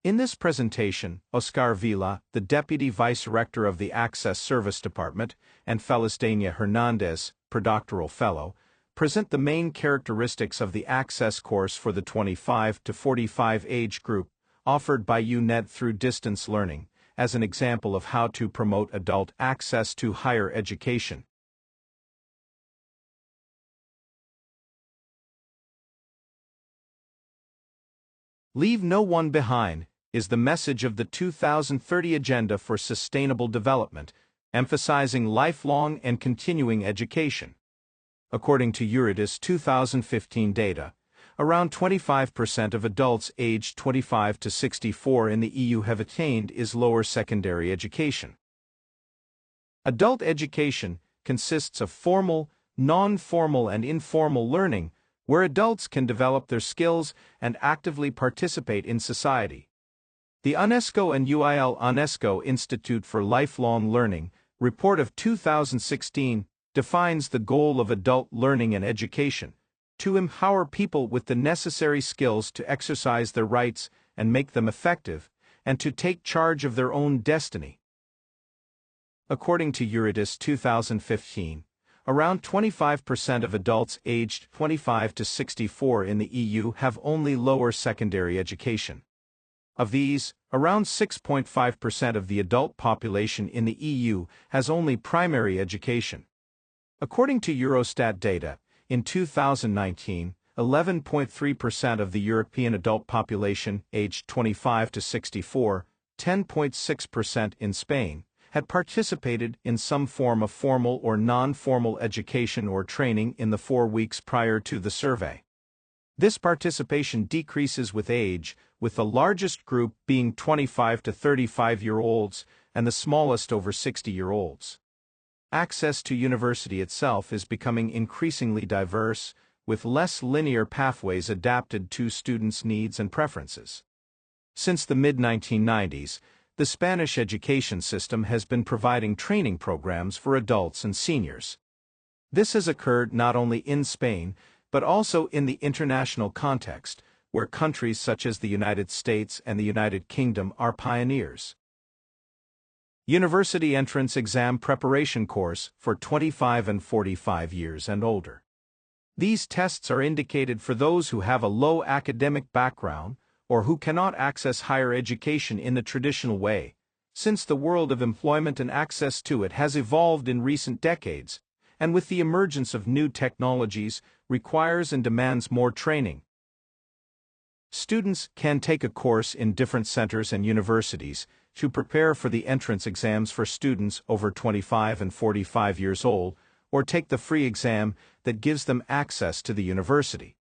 In this presentation, Óscar Vila, the Deputy Vice Rector of the Access Service Department, and Felizdania Hernández, Predoctoral Fellow, present the main characteristics of the Access course for the 25 to 45 age group, offered by UNED through distance learning, as an example of how to promote adult access to higher education. Leave no one behind is the message of the 2030 Agenda for Sustainable Development, emphasizing lifelong and continuing education. According to UNED's 2015 data, around 25% of adults aged 25 to 64 in the EU have attained lower secondary education. Adult education consists of formal, non-formal and informal learning, where adults can develop their skills and actively participate in society. The UNESCO and UNESCO Institute for Lifelong Learning report of 2016 defines the goal of adult learning and education: to empower people with the necessary skills to exercise their rights and make them effective, and to take charge of their own destiny. According to UNED's 2015, around 25% of adults aged 25 to 64 in the EU have only lower secondary education. Of these, around 6.5% of the adult population in the EU has only primary education. According to Eurostat data, in 2019, 11.3% of the European adult population aged 25 to 64, 10.6% in Spain, had participated in some form of formal or non-formal education or training in the 4 weeks prior to the survey. This participation decreases with age, with the largest group being 25 to 35-year-olds and the smallest over 60-year-olds. Access to university itself is becoming increasingly diverse, with less linear pathways adapted to students' needs and preferences. Since the mid-1990s, the Spanish education system has been providing training programs for adults and seniors. This has occurred not only in Spain, but also in the international context, where countries such as the United States and the United Kingdom are pioneers. University Entrance Exam Preparation Course for 25 and 45 years and older. These tests are indicated for those who have a low academic background or who cannot access higher education in the traditional way, since the world of employment and access to it has evolved in recent decades, and with the emergence of new technologies, requires and demands more training. Students can take a course in different centers and universities to prepare for the entrance exams for students over 25 and 45 years old, or take the free exam that gives them access to the university.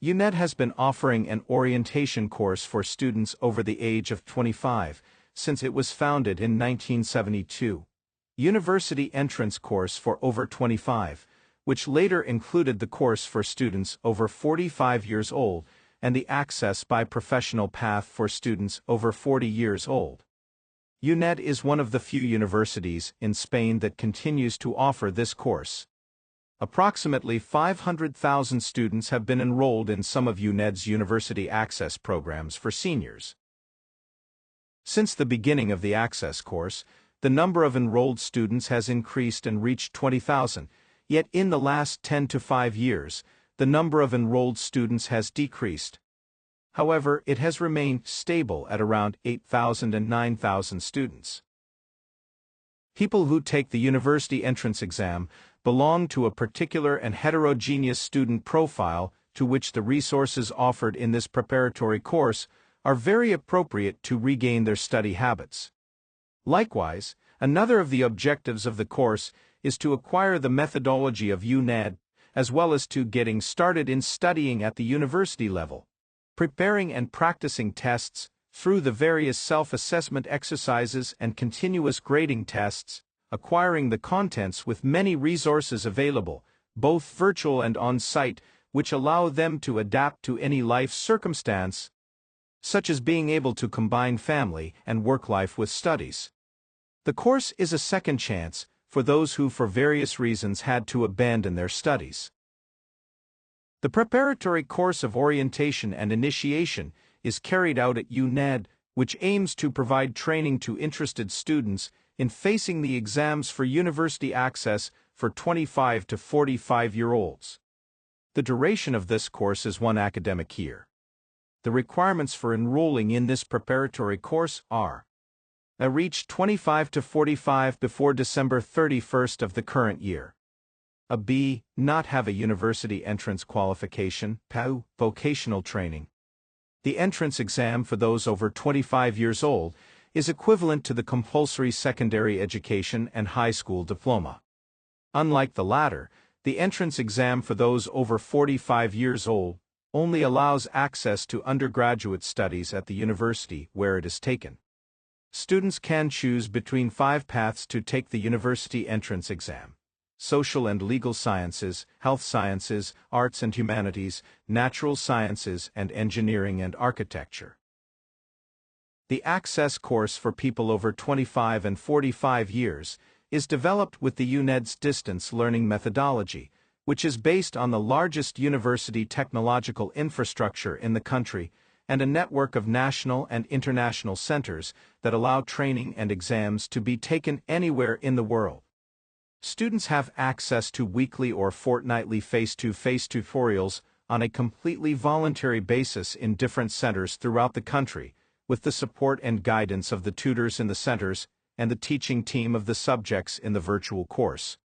UNED has been offering an orientation course for students over the age of 25 since it was founded in 1972. University Entrance Course for over 25, which later included the course for students over 45 years old and the Access by Professional path for students over 40 years old. UNED is one of the few universities in Spain that continues to offer this course. Approximately 500,000 students have been enrolled in some of UNED's university access programs for seniors. Since the beginning of the Access course, the number of enrolled students has increased and reached 20,000, yet in the last 10 to 5 years, the number of enrolled students has decreased. However, it has remained stable at around 8,000 and 9,000 students. People who take the university entrance exam belong to a particular and heterogeneous student profile to which the resources offered in this preparatory course are very appropriate to regain their study habits. Likewise, another of the objectives of the course is to acquire the methodology of UNED, as well as to getting started in studying at the university level, preparing and practicing tests through the various self-assessment exercises and continuous grading tests, acquiring the contents with many resources available, both virtual and on-site, which allow them to adapt to any life circumstance, such as being able to combine family and work life with studies. The course is a second chance for those who for various reasons had to abandon their studies. The preparatory course of orientation and initiation is carried out at UNED which aims to provide training to interested students in facing the exams for university access for 25 to 45-year-olds. The duration of this course is 1 academic year. The requirements for enrolling in this preparatory course are: A reach 25 to 45 before December 31st of the current year. A B. Not have a university entrance qualification, PAU, vocational training. The entrance exam for those over 25 years old is equivalent to the compulsory secondary education and high school diploma. Unlike the latter, the entrance exam for those over 45 years old only allows access to undergraduate studies at the university where it is taken. Students can choose between 5 paths to take the university entrance exam: social and legal sciences, health sciences, arts and humanities, natural sciences, and engineering and architecture. The access course for people over 25 and 45 years is developed with the UNED's distance learning methodology, which is based on the largest university technological infrastructure in the country and a network of national and international centers that allow training and exams to be taken anywhere in the world. Students have access to weekly or fortnightly face-to-face tutorials on a completely voluntary basis in different centers throughout the country, with the support and guidance of the tutors in the centers and the teaching team of the subjects in the virtual course.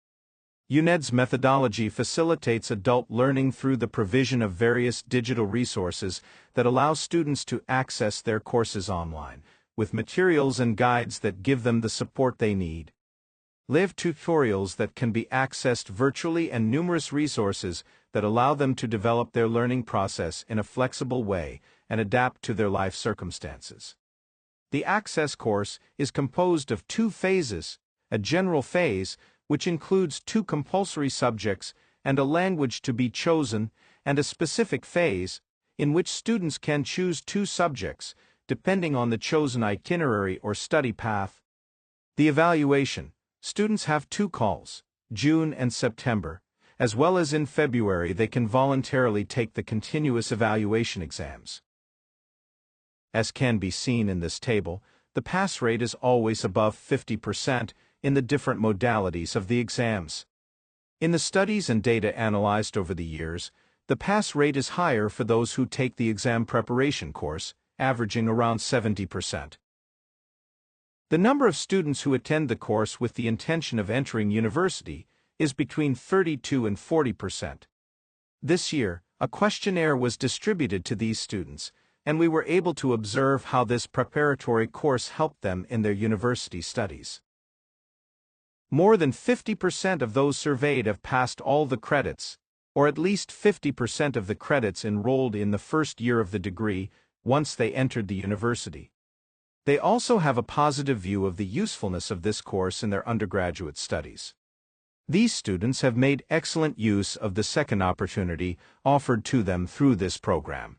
UNED's methodology facilitates adult learning through the provision of various digital resources that allow students to access their courses online, with materials and guides that give them the support they need. Live tutorials that can be accessed virtually and numerous resources that allow them to develop their learning process in a flexible way and adapt to their life circumstances. The Access course is composed of 2 phases: a general phase, which includes 2 compulsory subjects and a language to be chosen, and a specific phase, in which students can choose 2 subjects, depending on the chosen itinerary or study path. The evaluation: students have 2 calls, June and September, as well as in February they can voluntarily take the continuous evaluation exams. As can be seen in this table, the pass rate is always above 50% in the different modalities of the exams. In the studies and data analyzed over the years, the pass rate is higher for those who take the exam preparation course, averaging around 70%. The number of students who attend the course with the intention of entering university is between 32 and 40%. This year, a questionnaire was distributed to these students, and we were able to observe how this preparatory course helped them in their university studies. More than 50% of those surveyed have passed all the credits, or at least 50% of the credits enrolled in the first year of the degree once they entered the university. They also have a positive view of the usefulness of this course in their undergraduate studies. These students have made excellent use of the second opportunity offered to them through this program.